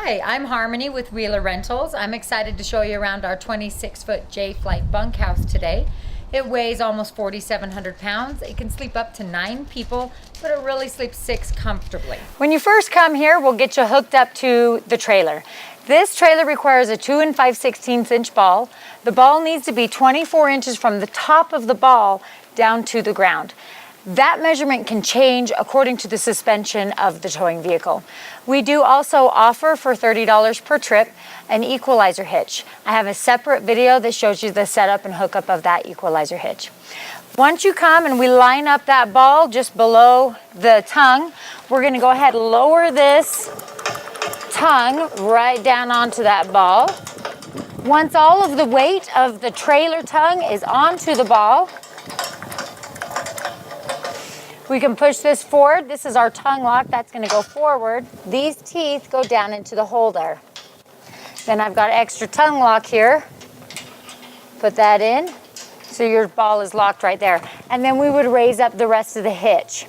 Hi, I'm Harmony with Wheeler Rentals. I'm excited to show you around our 26-foot Jayflight Bunkhouse today. It weighs almost 4,700 pounds. It can sleep up to 9 people, but it really sleeps 6 comfortably. When you first come here, we'll get you hooked up to the trailer. This trailer requires a 2 5/16 inch ball. The ball needs to be 24 inches from the top of the ball down to the ground. That measurement can change according to the suspension of the towing vehicle. We do also offer for $30 per trip an equalizer hitch. I have a separate video that shows you the setup and hookup of that equalizer hitch. Once you come and we line up that ball just below the tongue, we're going to go ahead and lower this tongue right down onto that ball. Once all of the weight of the trailer tongue is onto the ball, we can push this forward. This is our tongue lock. That's going to go forward. These teeth go down into the holder. Then I've got extra tongue lock here. Put that in. So your ball is locked right there. And then we would raise up the rest of the hitch.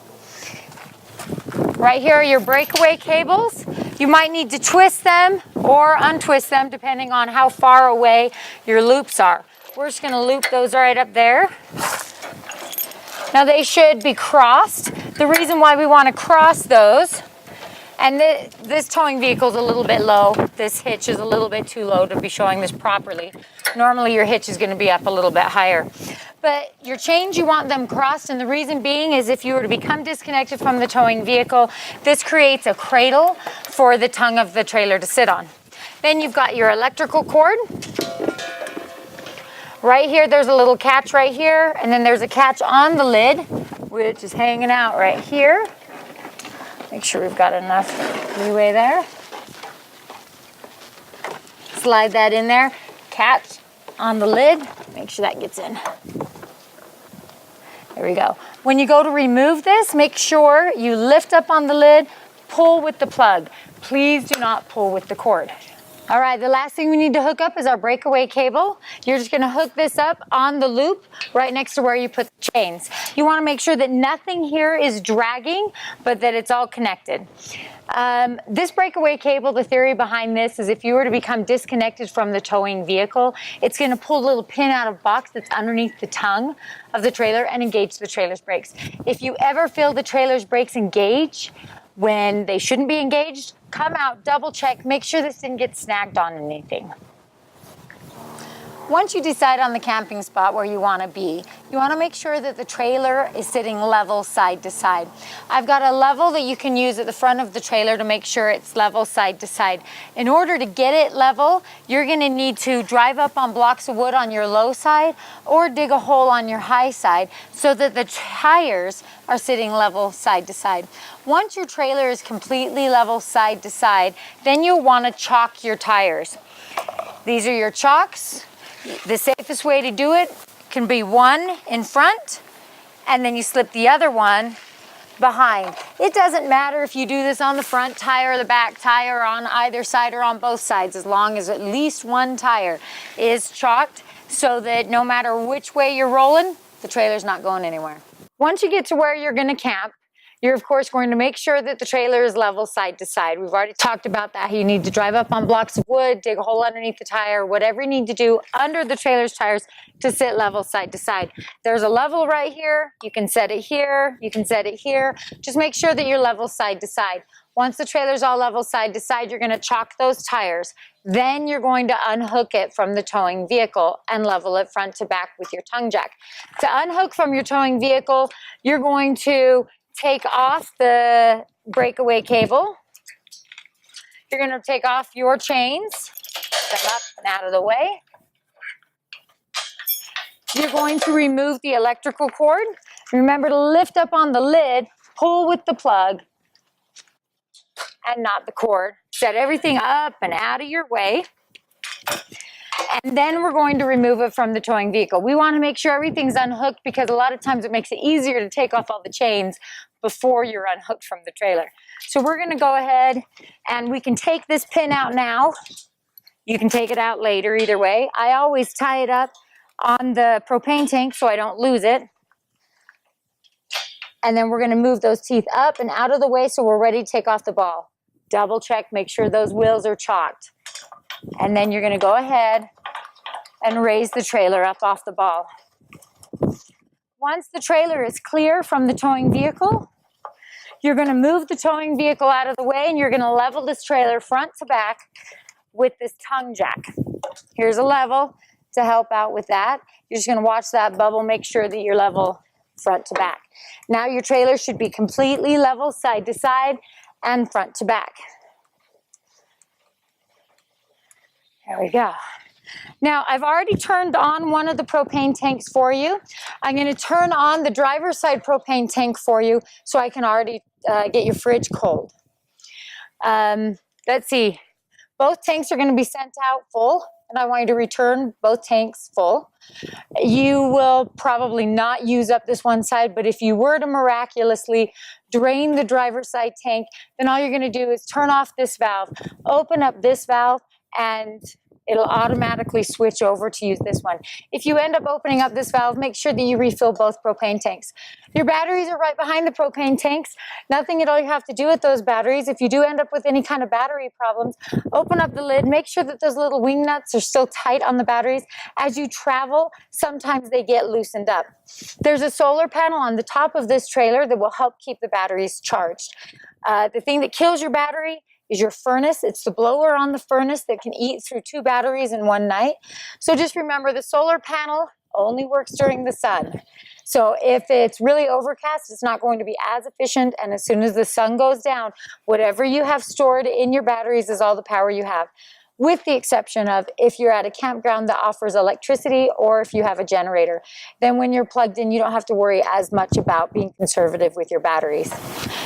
Right here are your breakaway cables. You might need to twist them or untwist them depending on how far away your loops are. We're just going to loop those right up there. Now they should be crossed. The reason why we want to cross those, and this towing vehicle is a little bit low. This hitch is a little bit too low to be showing this properly. Normally your hitch is going to be up a little bit higher. But your chains, you want them crossed, and the reason being is if you were to become disconnected from the towing vehicle, this creates a cradle for the tongue of the trailer to sit on. Then you've got your electrical cord. Right here, there's a little catch right here, and then there's a catch on the lid, which is hanging out right here. Make sure we've got enough leeway there. Slide that in there. Catch on the lid. Make sure that gets in. There we go. When you go to remove this, make sure you lift up on the lid, pull with the plug. Please do not pull with the cord. All right, the last thing we need to hook up is our breakaway cable. You're just gonna hook this up on the loop right next to where you put the chains. You wanna make sure that nothing here is dragging, but that it's all connected. This breakaway cable, the theory behind this is if you were to become disconnected from the towing vehicle, it's gonna pull a little pin out of box that's underneath the tongue of the trailer and engage the trailer's brakes. If you ever feel the trailer's brakes engage when they shouldn't be engaged, come out, double check, make sure this didn't get snagged on anything. Once you decide on the camping spot where you want to be, you want to make sure that the trailer is sitting level side to side. I've got a level that you can use at the front of the trailer to make sure it's level side to side. In order to get it level, you're going to need to drive up on blocks of wood on your low side or dig a hole on your high side so that the tires are sitting level side to side. Once your trailer is completely level side to side, then you'll want to chock your tires. These are your chocks. The safest way to do it can be one in front, and then you slip the other one behind. It doesn't matter if you do this on the front tire or the back tire, or on either side or on both sides, as long as at least one tire is chocked so that no matter which way you're rolling, the trailer's not going anywhere. Once you get to where you're going to camp, you're of course going to make sure that the trailer is level side to side. We've already talked about that. You need to drive up on blocks of wood, dig a hole underneath the tire, whatever you need to do under the trailer's tires to sit level side to side. There's a level right here. You can set it here. You can set it here. Just make sure that you're level side to side. Once the trailer's all level side to side, you're going to chock those tires. Then you're going to unhook it from the towing vehicle and level it front to back with your tongue jack. To unhook from your towing vehicle, you're going to take off the breakaway cable. You're going to take off your chains, them up and out of the way. You're going to remove the electrical cord. Remember to lift up on the lid, pull with the plug, and not the cord. Set everything up and out of your way. And then we're going to remove it from the towing vehicle. We want to make sure everything's unhooked because a lot of times it makes it easier to take off all the chains before you're unhooked from the trailer. So we're going to go ahead and we can take this pin out now. You can take it out later, either way. I always tie it up on the propane tank so I don't lose it. And then we're going to move those teeth up and out of the way so we're ready to take off the ball. Double check, make sure those wheels are chalked. And then you're gonna go ahead and raise the trailer up off the ball. Once the trailer is clear from the towing vehicle, you're gonna move the towing vehicle out of the way and you're gonna level this trailer front to back with this tongue jack. Here's a level to help out with that. You're just gonna watch that bubble, make sure that you're level front to back. Now your trailer should be completely level side to side and front to back. There we go. Now, I've already turned on one of the propane tanks for you. I'm going to turn on the driver's side propane tank for you so I can already get your fridge cold. Let's see. Both tanks are going to be sent out full, and I want you to return both tanks full. You will probably not use up this one side, but if you were to miraculously drain the driver's side tank, then all you're going to do is turn off this valve, open up this valve, and it'll automatically switch over to use this one. If you end up opening up this valve, make sure that you refill both propane tanks. Your batteries are right behind the propane tanks. Nothing at all you have to do with those batteries. If you do end up with any kind of battery problems, open up the lid, make sure that those little wing nuts are still tight on the batteries. As you travel, sometimes they get loosened up. There's a solar panel on the top of this trailer that will help keep the batteries charged. The thing that kills your battery is your furnace. It's the blower on the furnace that can eat through 2 batteries in one night. So just remember, the solar panel only works during the sun. So if it's really overcast, it's not going to be as efficient. And as soon as the sun goes down, whatever you have stored in your batteries is all the power you have, with the exception of if you're at a campground that offers electricity or if you have a generator. Then when you're plugged in, you don't have to worry as much about being conservative with your batteries.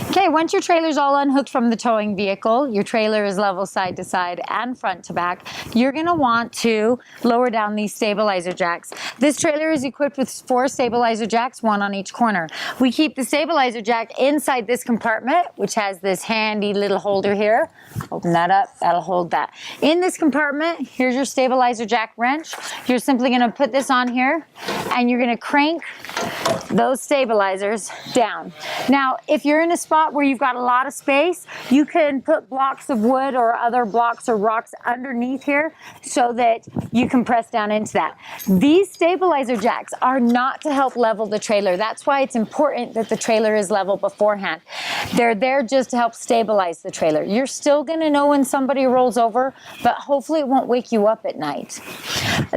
Okay, once your trailer's all unhooked from the towing vehicle, your trailer is level side to side and front to back, you're gonna want to lower down these stabilizer jacks. This trailer is equipped with 4 stabilizer jacks, 1 on each corner. We keep the stabilizer jack inside this compartment, which has this handy little holder here. Open that up, that'll hold that. In this compartment, here's your stabilizer jack wrench. You're simply gonna put this on here and you're gonna crank those stabilizers down. Now, if you're in a spot where you've got a lot of space, you can put blocks of wood or other blocks or rocks underneath here so that you can press down into that. These stabilizer jacks are not to help level the trailer. That's why it's important that the trailer is level beforehand. They're there just to help stabilize the trailer. You're still gonna know when somebody rolls over, but hopefully it won't wake you up at night.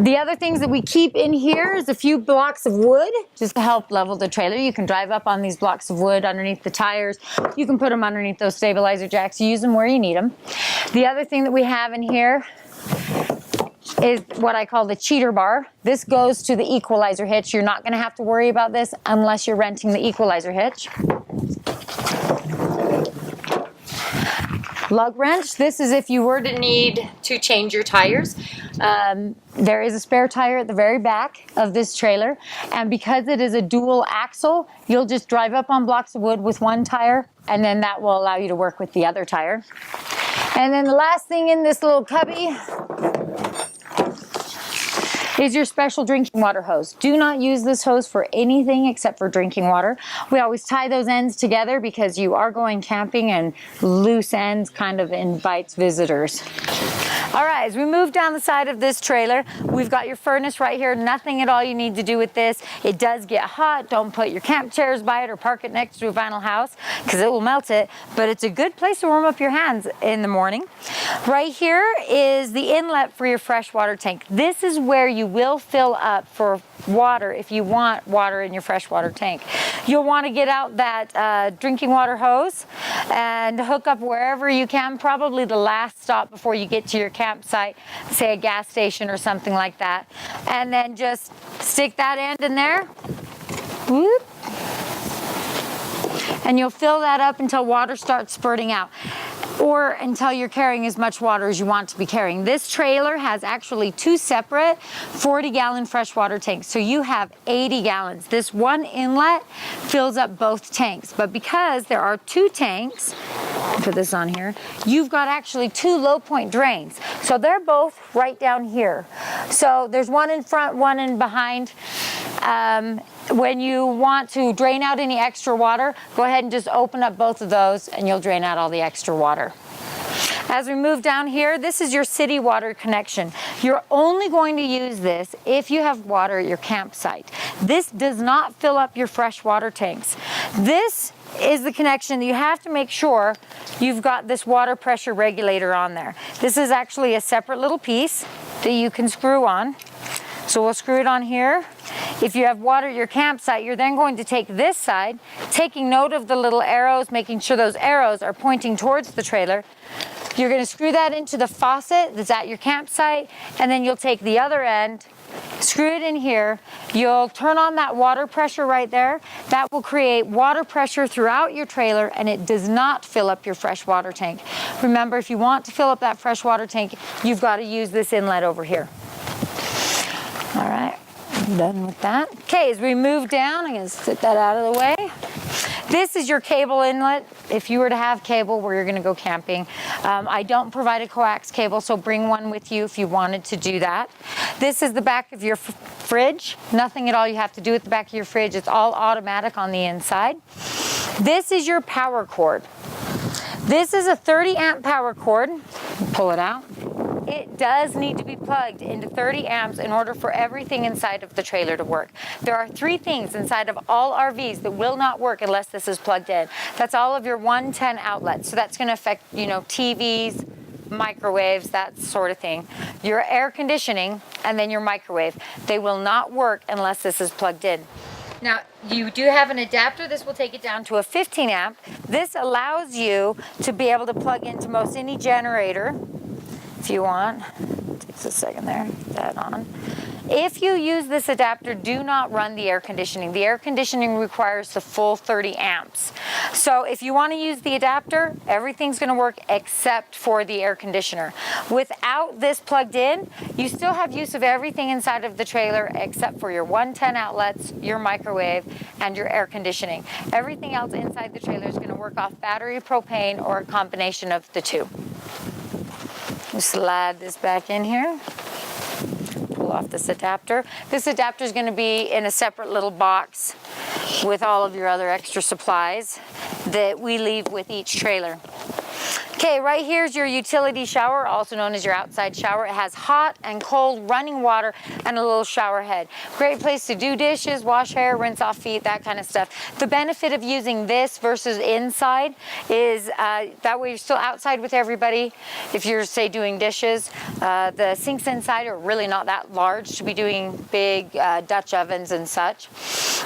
The other things that we keep in here is a few blocks of wood just to help level the trailer. You can drive up on these blocks of wood underneath the tires. You can put them underneath those stabilizer jacks. Use them where you need them. The other thing that we have in here is what I call the cheater bar. This goes to the equalizer hitch. You're not going to have to worry about this unless you're renting the equalizer hitch. Lug wrench. This is if you were to need to change your tires. There is a spare tire at the very back of this trailer, and because it is a dual axle, you'll just drive up on blocks of wood with one tire, and then that will allow you to work with the other tire. And then the last thing in this little cubby is your special drinking water hose. Do not use this hose for anything except for drinking water. We always tie those ends together because you are going camping and loose ends kind of invites visitors. All right, as we move down the side of this trailer, we've got your furnace right here. Nothing at all you need to do with this. It does get hot. Don't put your camp chairs by it or park it next to a vinyl house because it will melt it, but it's a good place to warm up your hands in the morning. Right here is the inlet for your freshwater tank. This is where you will fill up for water if you want water in your freshwater tank. You'll want to get out that drinking water hose and hook up wherever you can, probably the last stop before you get to your campsite, say a gas station or something like that. And then just stick that end in there. Whoop. And you'll fill that up until water starts spurting out, or until you're carrying as much water as you want to be carrying. This trailer has actually 2 separate 40-gallon freshwater tanks, so you have 80 gallons. This one inlet fills up both tanks, but because there are 2 tanks, put this on here, you've got actually 2 low point drains. So they're both right down here. So there's one in front, one in behind. When you want to drain out any extra water, go ahead and just open up both of those and you'll drain out all the extra water. As we move down here, this is your city water connection. You're only going to use this if you have water at your campsite. This does not fill up your fresh water tanks. This is the connection that you have to make sure you've got this water pressure regulator on there. This is actually a separate little piece that you can screw on. So we'll screw it on here. If you have water at your campsite, you're then going to take this side, taking note of the little arrows, making sure those arrows are pointing towards the trailer. You're going to screw that into the faucet that's at your campsite, and then you'll take the other end, screw it in here. You'll turn on that water pressure right there. That will create water pressure throughout your trailer, and it does not fill up your fresh water tank. Remember, if you want to fill up that fresh water tank, you've got to use this inlet over here. All right, I'm done with that. Okay, as we move down, I'm going to sit that out of the way. This is your cable inlet. If you were to have cable where you're going to go camping, I don't provide a coax cable, so bring one with you if you wanted to do that. This is the back of your fridge. Nothing at all you have to do with the back of your fridge. It's all automatic on the inside. This is your power cord. This is a 30 amp power cord. Pull it out. It does need to be plugged into 30 amps in order for everything inside of the trailer to work. There are 3 things inside of all RVs that will not work unless this is plugged in. That's all of your 110 outlets. So that's going to affect, TVs, microwaves, that sort of thing. Your air conditioning, and then your microwave. They will not work unless this is plugged in. Now, you do have an adapter. This will take it down to a 15 amp. This allows you to be able to plug into most any generator if you want. Takes a second there, get that on. If you use this adapter, do not run the air conditioning. The air conditioning requires the full 30 amps. So if you want to use the adapter, everything's going to work except for the air conditioner. Without this plugged in, you still have use of everything inside of the trailer except for your 110 outlets, your microwave, and your air conditioning. Everything else inside the trailer is going to work off battery, propane, or a combination of the two. Slide this back in here. Pull off this adapter. This adapter is going to be in a separate little box with all of your other extra supplies that we leave with each trailer. Okay, right here is your utility shower, also known as your outside shower. It has hot and cold running water and a little shower head. Great place to do dishes, wash hair, rinse off feet, that kind of stuff. The benefit of using this versus inside is that way you're still outside with everybody. If you're, say, doing dishes, the sinks inside are really not that large to be doing big Dutch ovens and such.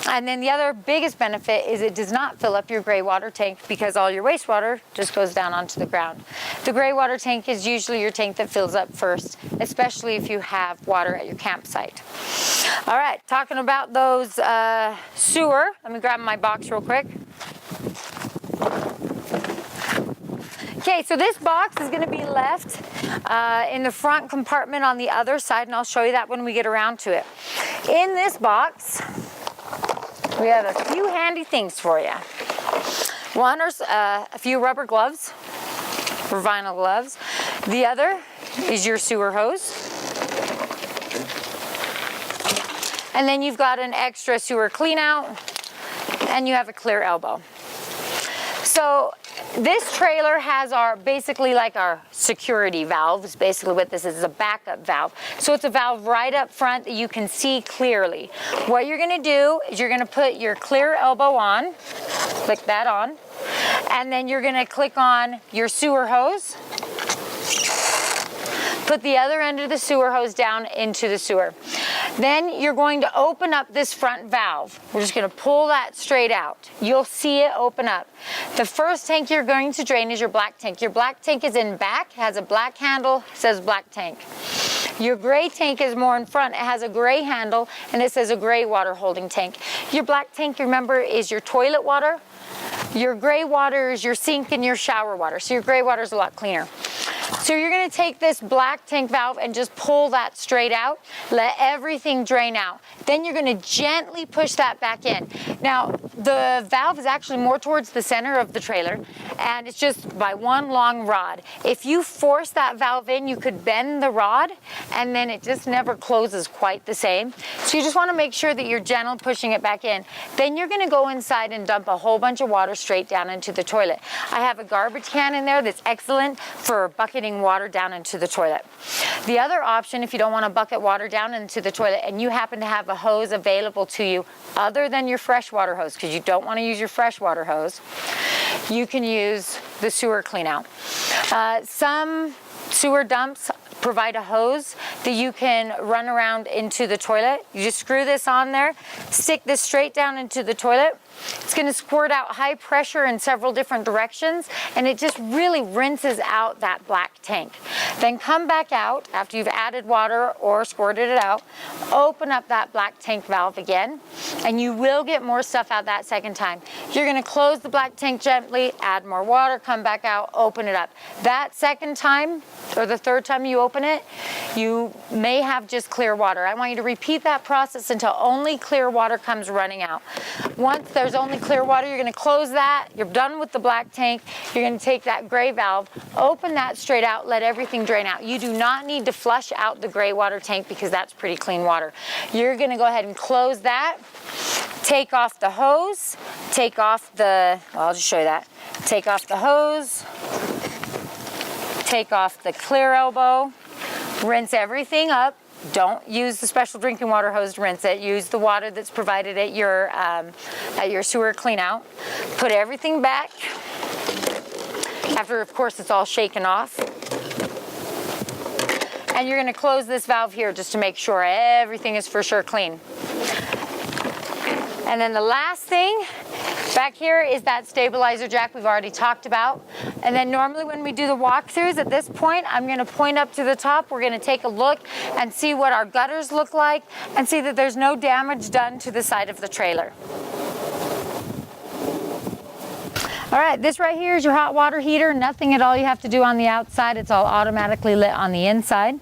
And then the other biggest benefit is it does not fill up your gray water tank because all your wastewater just goes down onto the ground. The gray water tank is usually your tank that fills up first, especially if you have water at your campsite. All right, talking about those sewer. Let me grab my box real quick. Okay, so this box is going to be left in the front compartment on the other side, and I'll show you that when we get around to it. In this box, we have a few handy things for you. One are a few rubber gloves, or vinyl gloves. The other is your sewer hose. And then you've got an extra sewer clean out, and you have a clear elbow. So this trailer has basically like our security valves. Basically what this is a backup valve. So it's a valve right up front that you can see clearly. What you're going to do is you're going to put your clear elbow on, click that on, and then you're going to click on your sewer hose. Put the other end of the sewer hose down into the sewer. Then you're going to open up this front valve. We're just going to pull that straight out. You'll see it open up. The first tank you're going to drain is your black tank. Your black tank is in back, has a black handle, says black tank. Your gray tank is more in front. It has a gray handle and it says a gray water holding tank. Your black tank, remember, is your toilet water. Your gray water is your sink and your shower water. So your gray water is a lot cleaner. So you're going to take this black tank valve and just pull that straight out. Let everything drain out. Then you're going to gently push that back in. Now, the valve is actually more towards the center of the trailer, and it's just by one long rod. If you force that valve in, you could bend the rod, and then it just never closes quite the same. So you just want to make sure that you're gentle pushing it back in. Then you're going to go inside and dump a whole bunch of water straight down into the toilet. I have a garbage can in there that's excellent for bucketing water down into the toilet. The other option, if you don't want to bucket water down into the toilet and you happen to have a hose available to you other than your freshwater hose, because you don't want to use your freshwater hose, you can use the sewer clean out. Some sewer dumps provide a hose that you can run around into the toilet. You just screw this on there, stick this straight down into the toilet. It's going to squirt out high pressure in several different directions, and it just really rinses out that black tank. Then come back out after you've added water or squirted it out, open up that black tank valve again, and you will get more stuff out that second time. You're going to close the black tank gently, add more water, come back out, open it up. That second time, or the third time you open it, you may have just clear water. I want you to repeat that process until only clear water comes running out. Once there's only clear water, you're going to close that. You're done with the black tank. You're going to take that gray valve, open that straight out, let everything drain out. You do not need to flush out the gray water tank because that's pretty clean water. You're going to go ahead and close that. Take off the hose. Take off the, well, I'll just show you that. Take off the hose. Take off the clear elbow. Rinse everything up. Don't use the special drinking water hose to rinse it. Use the water that's provided at your sewer clean out. Put everything back. After, of course, it's all shaken off. And you're going to close this valve here just to make sure everything is for sure clean. And then the last thing back here is that stabilizer jack we've already talked about. And then normally when we do the walkthroughs at this point, I'm going to point up to the top. We're going to take a look and see what our gutters look like and see that there's no damage done to the side of the trailer. All right, this right here is your hot water heater. Nothing at all you have to do on the outside. It's all automatically lit on the inside.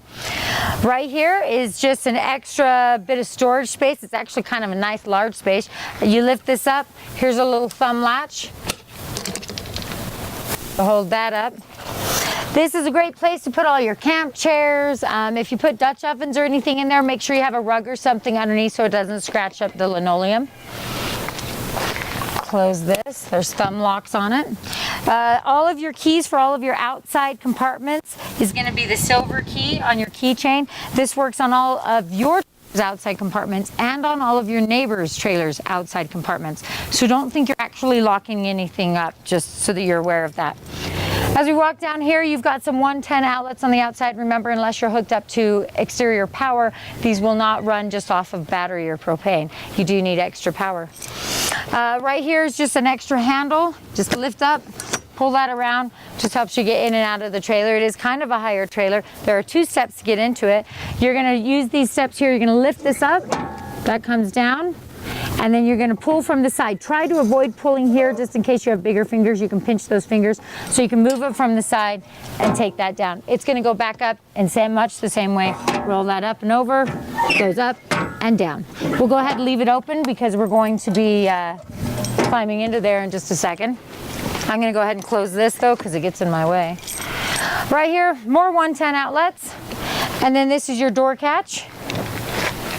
Right here is just an extra bit of storage space. It's actually kind of a nice large space. You lift this up. Here's a little thumb latch to hold that up. This is a great place to put all your camp chairs. If you put Dutch ovens or anything in there, make sure you have a rug or something underneath so it doesn't scratch up the linoleum. Close this. There's thumb locks on it. All of your keys for all of your outside compartments is going to be the silver key on your keychain. This works on all of your outside compartments and on all of your neighbors' trailers' outside compartments. So don't think you're actually locking anything up, just so that you're aware of that. As we walk down here, you've got some 110 outlets on the outside. Remember, unless you're hooked up to exterior power, these will not run just off of battery or propane. You do need extra power. Right here is just an extra handle. Just lift up, pull that around. Just helps you get in and out of the trailer. It is kind of a higher trailer. There are 2 steps to get into it. You're going to use these steps here. You're going to lift this up. That comes down. And then you're going to pull from the side. Try to avoid pulling here just in case you have bigger fingers. You can pinch those fingers so you can move it from the side and take that down. It's going to go back up and much the same way. Roll that up and over, goes up and down. We'll go ahead and leave it open because we're going to be climbing into there in just a second. I'm going to go ahead and close this though because it gets in my way. Right here, more 110 outlets. And then this is your door catch.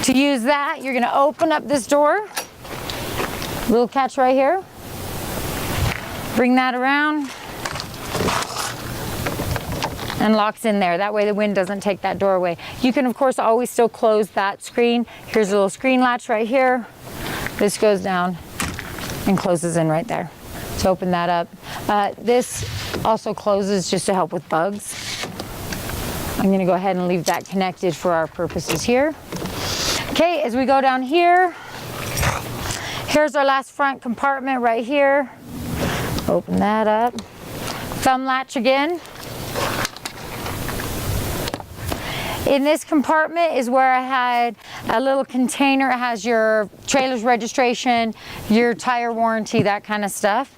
To use that, you're going to open up this door. Little catch right here. Bring that around. And locks in there. That way the wind doesn't take that door away. You can, of course, always still close that screen. Here's a little screen latch right here. This goes down and closes in right there. So open that up. This also closes just to help with bugs. I'm going to go ahead and leave that connected for our purposes here. Okay, as we go down here, here's our last front compartment right here. Open that up. Thumb latch again. In this compartment is where I had a little container. It has your trailer's registration, your tire warranty, that kind of stuff.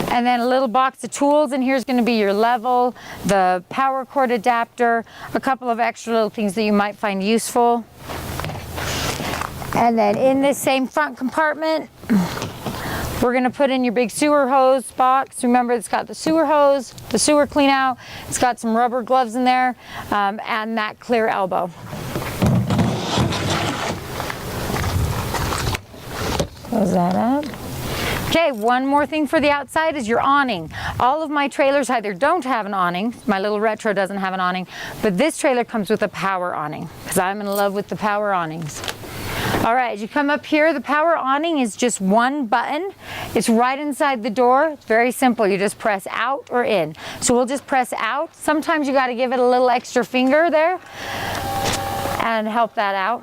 And then a little box of tools, and here's going to be your level, the power cord adapter, a couple of extra little things that you might find useful. And then in this same front compartment, we're gonna put in your big sewer hose box. Remember, it's got the sewer hose, the sewer clean out, it's got some rubber gloves in there, and that clear elbow. Close that up. Okay, one more thing for the outside is your awning. All of my trailers either don't have an awning, my little retro doesn't have an awning, but this trailer comes with a power awning, because I'm in love with the power awnings. All right, as you come up here, the power awning is just one button. It's right inside the door. It's very simple. You just press out or in. So we'll just press out. Sometimes you got to give it a little extra finger there and help that out.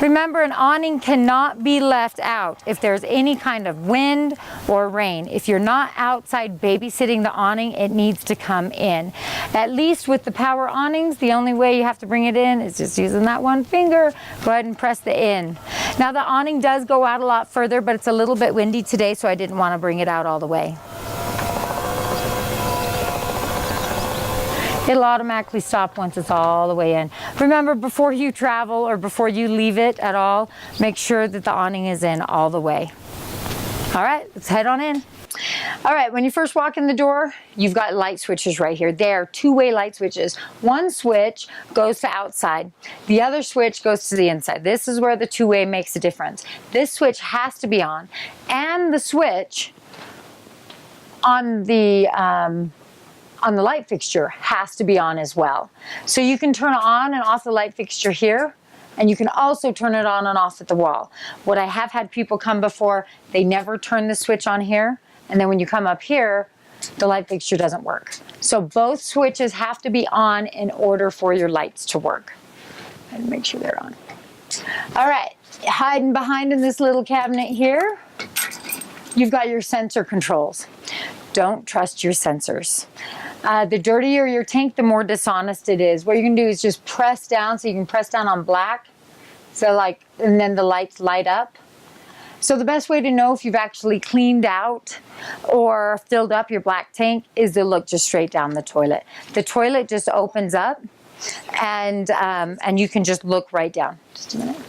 Remember, an awning cannot be left out if there's any kind of wind or rain. If you're not outside babysitting the awning, it needs to come in. At least with the power awnings, the only way you have to bring it in is just using that one finger. Go ahead and press the in. Now the awning does go out a lot further, but it's a little bit windy today, so I didn't want to bring it out all the way. It'll automatically stop once it's all the way in. Remember, before you travel or before you leave it at all, make sure that the awning is in all the way. All right, let's head on in. All right, when you first walk in the door, you've got light switches right here. They're two-way light switches. One switch goes to outside. The other switch goes to the inside. This is where the two-way makes a difference. This switch has to be on, and the switch on the light fixture has to be on as well. So you can turn on and off the light fixture here, and you can also turn it on and off at the wall. What I have had people come before, they never turn the switch on here, and then when you come up here, the light fixture doesn't work. So both switches have to be on in order for your lights to work. And make sure they're on. All right, hiding behind in this little cabinet here, you've got your sensor controls. Don't trust your sensors. The dirtier your tank, the more dishonest it is. What you can do is just press down, so you can press down on black, so and then the lights light up. So the best way to know if you've actually cleaned out or filled up your black tank is to look just straight down the toilet. The toilet just opens up, and you can just look right down. Just a minute.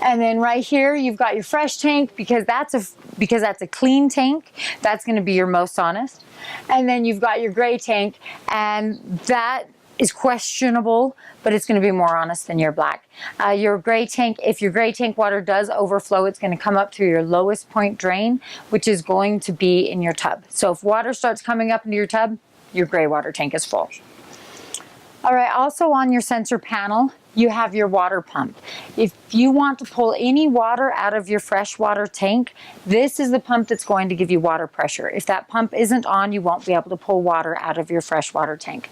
And then right here, you've got your fresh tank, because that's a clean tank. That's going to be your most honest. And then you've got your gray tank, and that is questionable, but it's going to be more honest than your black. Your gray tank, if your gray tank water does overflow, it's going to come up through your lowest point drain, which is going to be in your tub. So if water starts coming up into your tub, your gray water tank is full. All right, also on your sensor panel, you have your water pump. If you want to pull any water out of your freshwater tank, this is the pump that's going to give you water pressure. If that pump isn't on, you won't be able to pull water out of your freshwater tank.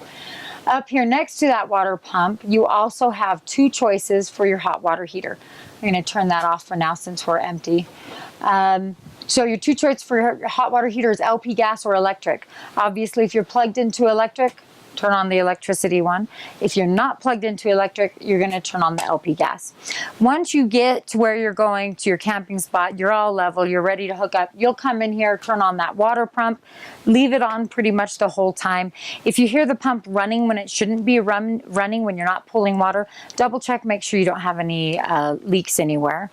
Up here next to that water pump, you also have two choices for your hot water heater. I'm going to turn that off for now since we're empty. So your two choices for your hot water heater is LP gas or electric. Obviously, if you're plugged into electric, turn on the electricity one. If you're not plugged into electric, you're going to turn on the LP gas. Once you get to where you're going to your camping spot, you're all level, you're ready to hook up, you'll come in here, turn on that water pump, leave it on pretty much the whole time. If you hear the pump running when it shouldn't be running, when you're not pulling water, double check, make sure you don't have any leaks anywhere.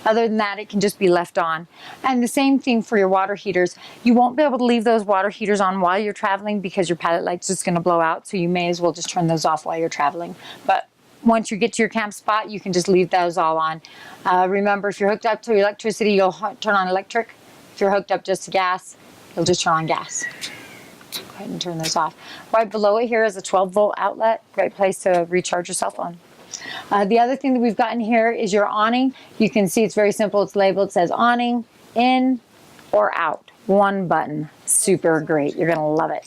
Other than that, it can just be left on. And the same thing for your water heaters. You won't be able to leave those water heaters on while you're traveling, because your pilot light's just going to blow out. So you may as well just turn those off while you're traveling. But once you get to your camp spot, you can just leave those all on. Remember, if you're hooked up to electricity, you'll turn on electric. If you're hooked up just to gas, you'll just turn on gas. Go ahead and turn those off. Right below it here is a 12-volt outlet. Great place to recharge your cell phone. The other thing that we've got in here is your awning. You can see it's very simple. It's labeled. It says awning, in or out. One button. Super great. You're going to love it.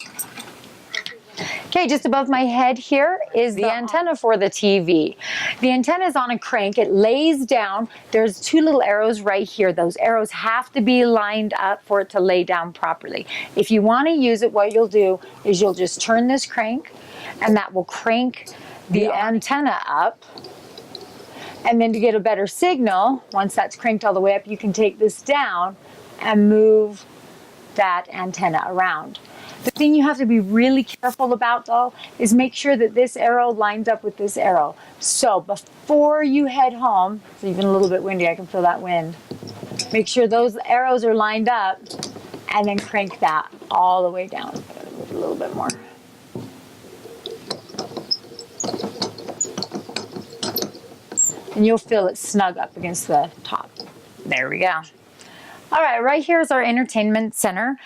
Okay, just above my head here is the antenna for the TV. The antenna is on a crank. It lays down. There's two little arrows right here. Those arrows have to be lined up for it to lay down properly. If you want to use it, what you'll do is you'll just turn this crank, and that will crank the antenna up. And then to get a better signal, once that's cranked all the way up, you can take this down and move that antenna around. The thing you have to be really careful about though is make sure that this arrow lines up with this arrow. So before you head home, it's even a little bit windy, I can feel that wind. Make sure those arrows are lined up and then crank that all the way down. Move a little bit more. And you'll feel it snug up against the top. There we go. All right, right here is our entertainment center.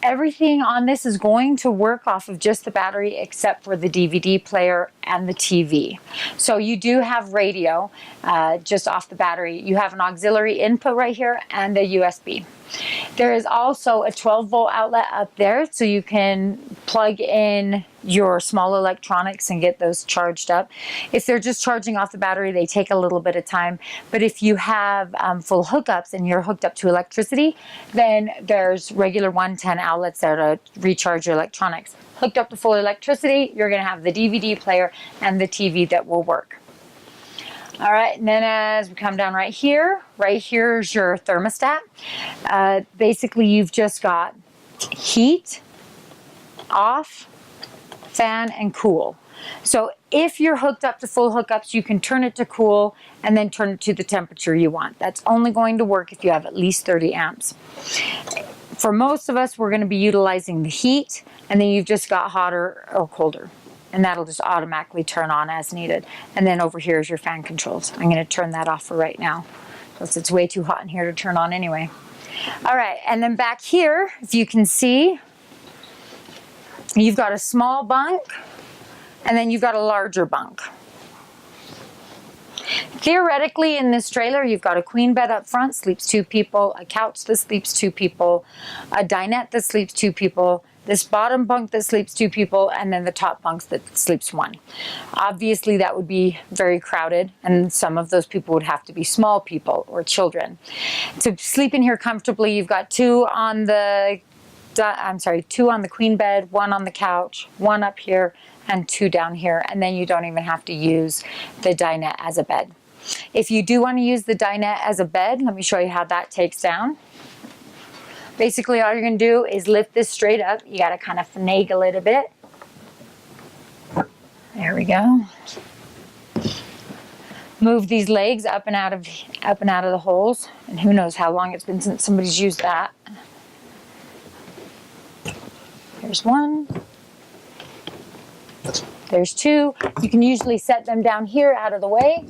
Everything on this is going to work off of just the battery except for the DVD player and the TV. So you do have radio just off the battery. You have an auxiliary input right here and a USB. There is also a 12-volt outlet up there, so you can plug in your small electronics and get those charged up. If they're just charging off the battery, they take a little bit of time. But if you have full hookups and you're hooked up to electricity, then there's regular 110 outlets there to recharge your electronics. Hooked up to full electricity, you're going to have the DVD player and the TV that will work. All right, and then as we come down right here's your thermostat. Basically, you've just got heat, off, fan, and cool. So if you're hooked up to full hookups, you can turn it to cool and then turn it to the temperature you want. That's only going to work if you have at least 30 amps. For most of us, we're going to be utilizing the heat, and then you've just got hotter or colder. And that'll just automatically turn on as needed. And then over here is your fan controls. I'm going to turn that off for right now, because it's way too hot in here to turn on anyway. All right, and then back here, if you can see, you've got a small bunk, and then you've got a larger bunk. Theoretically, in this trailer, you've got a queen bed up front, sleeps 2 people, a couch that sleeps 2 people, a dinette that sleeps 2 people, this bottom bunk that sleeps 2 people, and then the top bunks that sleeps 1. Obviously, that would be very crowded, and some of those people would have to be small people or children. To sleep in here comfortably, you've got 2 on the queen bed, 1 on the couch, 1 up here, and 2 down here, and then you don't even have to use the dinette as a bed. If you do want to use the dinette as a bed, let me show you how that takes down. Basically, all you're going to do is lift this straight up. You got to kind of finagle it a bit. There we go. Move these legs up and out of the holes, and who knows how long it's been since somebody's used that. There's 1. There's 2. You can usually set them down here out of the way.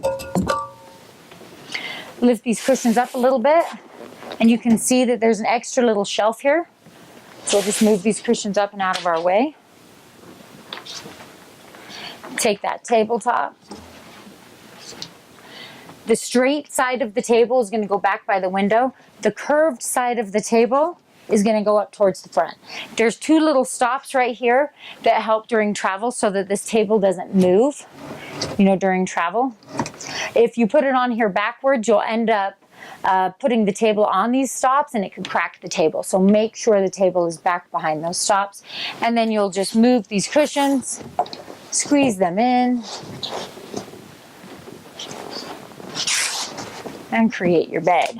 Lift these cushions up a little bit. And you can see that there's an extra little shelf here. So we'll just move these cushions up and out of our way. Take that tabletop. The straight side of the table is going to go back by the window. The curved side of the table is going to go up towards the front. There's 2 little stops right here that help during travel so that this table doesn't move, during travel. If you put it on here backwards, you'll end up putting the table on these stops, and it could crack the table. So make sure the table is back behind those stops. And then you'll just move these cushions, squeeze them in, and create your bed.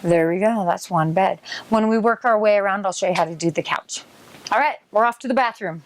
There we go, that's 1 bed. When we work our way around, I'll show you how to do the couch. All right, we're off to the bathroom.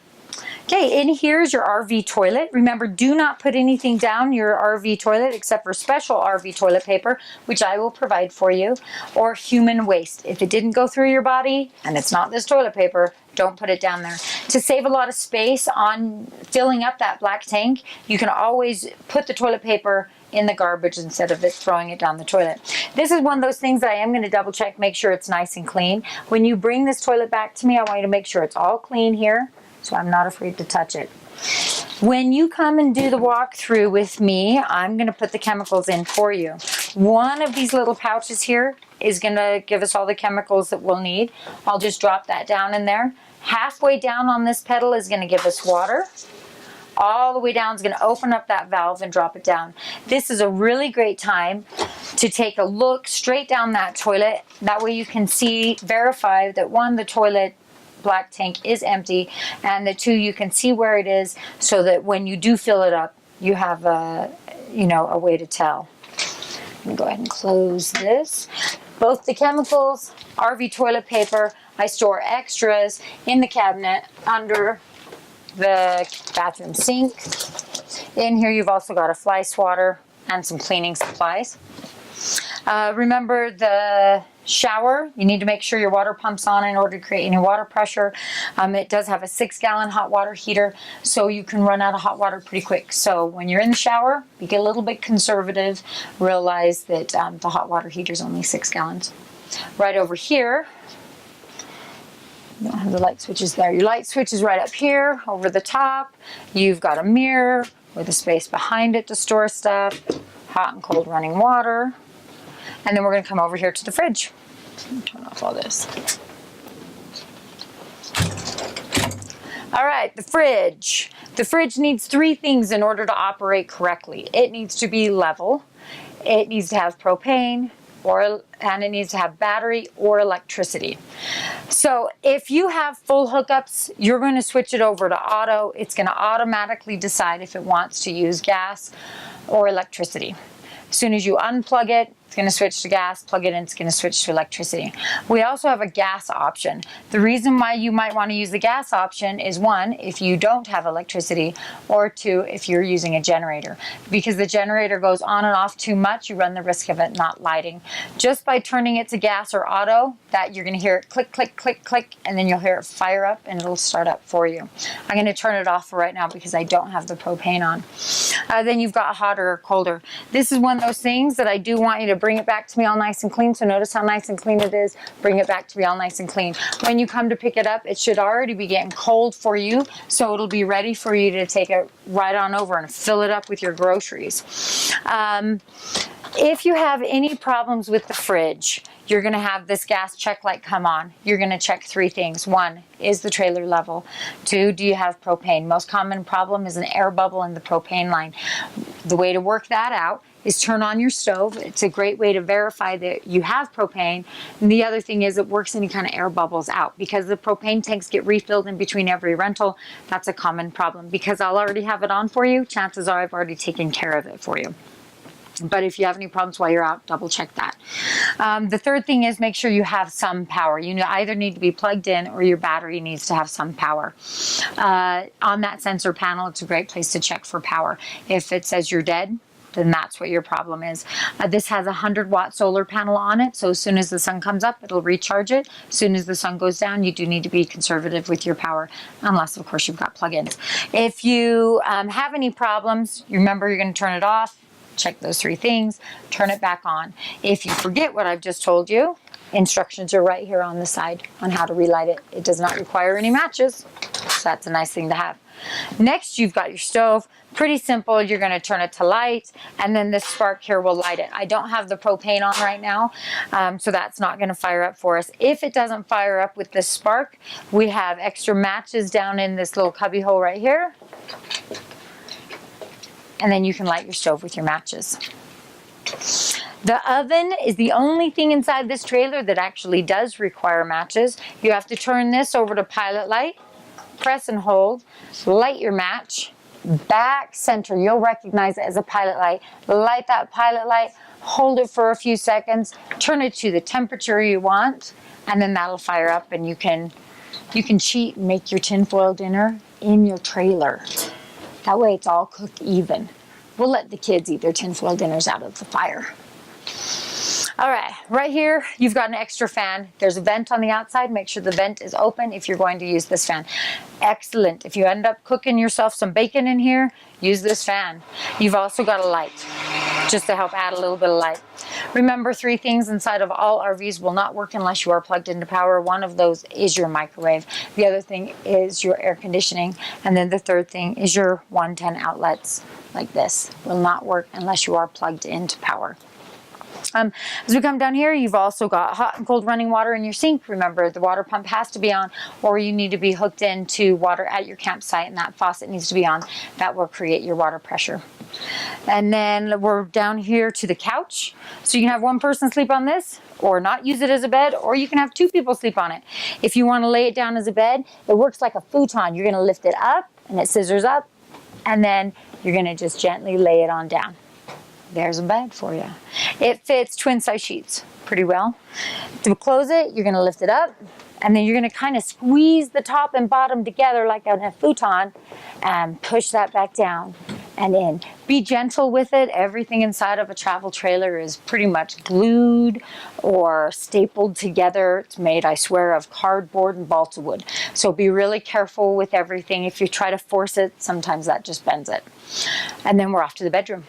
Okay, in here is your RV toilet. Remember, do not put anything down your RV toilet except for special RV toilet paper, which I will provide for you, or human waste. If it didn't go through your body and it's not this toilet paper, don't put it down there. To save a lot of space on filling up that black tank, you can always put the toilet paper in the garbage instead of throwing it down the toilet. This is one of those things that I am going to double check, make sure it's nice and clean. When you bring this toilet back to me, I want you to make sure it's all clean here, so I'm not afraid to touch it. When you come and do the walkthrough with me, I'm going to put the chemicals in for you. One of these little pouches here is going to give us all the chemicals that we'll need. I'll just drop that down in there. Halfway down on this pedal is going to give us water. All the way down is going to open up that valve and drop it down. This is a really great time to take a look straight down that toilet. That way you can see, verify that 1, the toilet black tank is empty, and the 2, you can see where it is, so that when you do fill it up, you have a way to tell. I'm going to go ahead and close this. both the chemicals, RV toilet paper. I store extras in the cabinet under the bathroom sink. In here you've also got a fly swatter and some cleaning supplies. Remember the shower, you need to make sure your water pump's on in order to create any water pressure. It does have a 6-gallon hot water heater, so you can run out of hot water pretty quick. So when you're in the shower, be a little bit conservative. Realize that the hot water heater is only 6 gallons. Right over here, you don't have the light switches there. Your light switch is right up here over the top. You've got a mirror with a space behind it to store stuff, hot and cold running water. And then we're going to come over here to the fridge. Turn off all this. All right, the fridge. The fridge needs 3 things in order to operate correctly. It needs to be level. It needs to have propane, and it needs to have battery or electricity. So if you have full hookups, you're going to switch it over to auto. It's going to automatically decide if it wants to use gas or electricity. As soon as you unplug it, it's going to switch to gas, plug it in, it's going to switch to electricity. We also have a gas option. The reason why you might want to use the gas option is 1, if you don't have electricity, or 2, if you're using a generator. Because the generator goes on and off too much, you run the risk of it not lighting. Just by turning it to gas or auto, that you're going to hear it click, click, click, click, and then you'll hear it fire up and it'll start up for you. I'm going to turn it off for right now because I don't have the propane on. Then you've got hotter or colder. This is one of those things that I do want you to bring it back to me all nice and clean. So notice how nice and clean it is. Bring it back to me all nice and clean. When you come to pick it up, it should already be getting cold for you. So it'll be ready for you to take it right on over and fill it up with your groceries. If you have any problems with the fridge, you're going to have this gas check light come on. You're going to check 3 things. 1, is the trailer level? 2, do you have propane? Most common problem is an air bubble in the propane line. The way to work that out is turn on your stove. It's a great way to verify that you have propane. And the other thing is it works any kind of air bubbles out. Because the propane tanks get refilled in between every rental, that's a common problem. Because I'll already have it on for you, chances are I've already taken care of it for you. But if you have any problems while you're out, double check that. The third thing is make sure you have some power. You either need to be plugged in or your battery needs to have some power. On that sensor panel, it's a great place to check for power. If it says you're dead, then that's what your problem is. This has a 100-watt solar panel on it, so as soon as the sun comes up, it'll recharge it. As soon as the sun goes down, you do need to be conservative with your power, unless, of course, you've got plug-ins. If you have any problems, remember you're going to turn it off. Check those 3 things, turn it back on. If you forget what I've just told you, instructions are right here on the side on how to relight it. It does not require any matches, so that's a nice thing to have. Next, you've got your stove. Pretty simple. You're going to turn it to light, and then this spark here will light it. I don't have the propane on right now, so that's not going to fire up for us. If it doesn't fire up with this spark, we have extra matches down in this little cubby hole right here. And then you can light your stove with your matches. The oven is the only thing inside this trailer that actually does require matches. You have to turn this over to pilot light, press and hold, light your match, back center. You'll recognize it as a pilot light. Light that pilot light, hold it for a few seconds, turn it to the temperature you want, and then that'll fire up and you can cheat and make your tinfoil dinner in your trailer. That way it's all cooked even. We'll let the kids eat their tinfoil dinners out of the fire. All right, right here, you've got an extra fan. There's a vent on the outside. Make sure the vent is open if you're going to use this fan. Excellent. If you end up cooking yourself some bacon in here, use this fan. You've also got a light, just to help add a little bit of light. Remember, 3 things inside of all RVs will not work unless you are plugged into power. One of those is your microwave. The other thing is your air conditioning. And then the third thing is your 110 outlets like this. Will not work unless you are plugged into power. As we come down here, you've also got hot and cold running water in your sink. Remember, the water pump has to be on, or you need to be hooked into water at your campsite, and that faucet needs to be on. That will create your water pressure. And then we're down here to the couch. So you can have one person sleep on this, or not use it as a bed, or you can have 2 people sleep on it. If you want to lay it down as a bed, it works like a futon. You're going to lift it up, and it scissors up, and then you're going to just gently lay it on down. there's a bed for you. It fits twin size sheets pretty well. To close it, you're gonna lift it up, and then you're gonna kind of squeeze the top and bottom together like on a futon and push that back down and in. Be gentle with it. Everything inside of a travel trailer is pretty much glued or stapled together. It's made, I swear, of cardboard and balsa wood. So be really careful with everything. If you try to force it, sometimes that just bends it. And then we're off to the bedroom.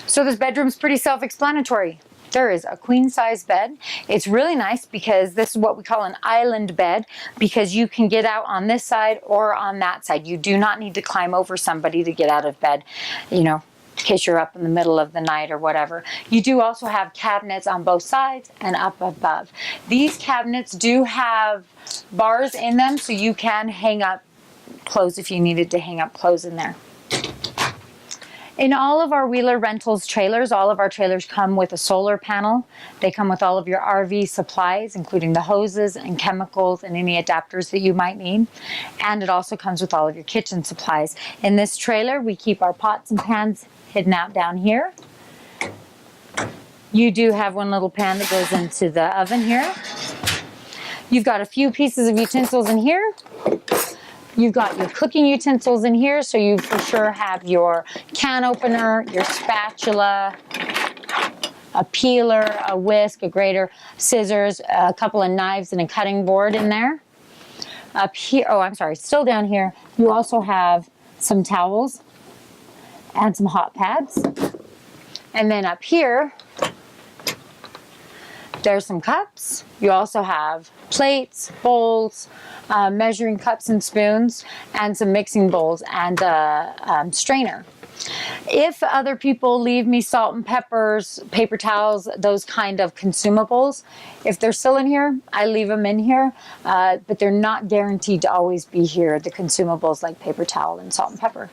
So this bedroom's pretty self-explanatory. There is a queen size bed. It's really nice because this is what we call an island bed, because you can get out on this side or on that side. You do not need to climb over somebody to get out of bed, you know, in case you're up in the middle of the night or whatever. You do also have cabinets on both sides and up above. These cabinets do have bars in them, so you can hang up clothes if you needed to hang up clothes in there. In all of our Wheeler Rentals trailers, all of our trailers come with a solar panel. They come with all of your RV supplies, including the hoses and chemicals and any adapters that you might need. And it also comes with all of your kitchen supplies. In this trailer, we keep our pots and pans hidden out down here. You do have one little pan that goes into the oven here. You've got a few pieces of utensils in here. You've got your cooking utensils in here, so you for sure have your can opener, your spatula, a peeler, a whisk, a grater, scissors, a couple of knives, and a cutting board in there. Up here, oh, I'm sorry, still down here, you also have some towels and some hot pads. And then up here, there's some cups. You also have plates, bowls, measuring cups and spoons, and some mixing bowls and a strainer. If other people leave me salt and peppers, paper towels, those kind of consumables, if they're still in here, I leave them in here, but they're not guaranteed to always be here, the consumables like paper towel and salt and pepper.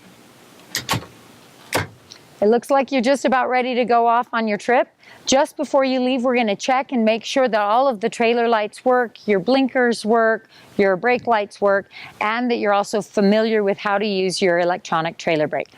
It looks like you're just about ready to go off on your trip. Just before you leave, we're going to check and make sure that all of the trailer lights work, your blinkers work, your brake lights work, and that you're also familiar with how to use your electronic trailer brake.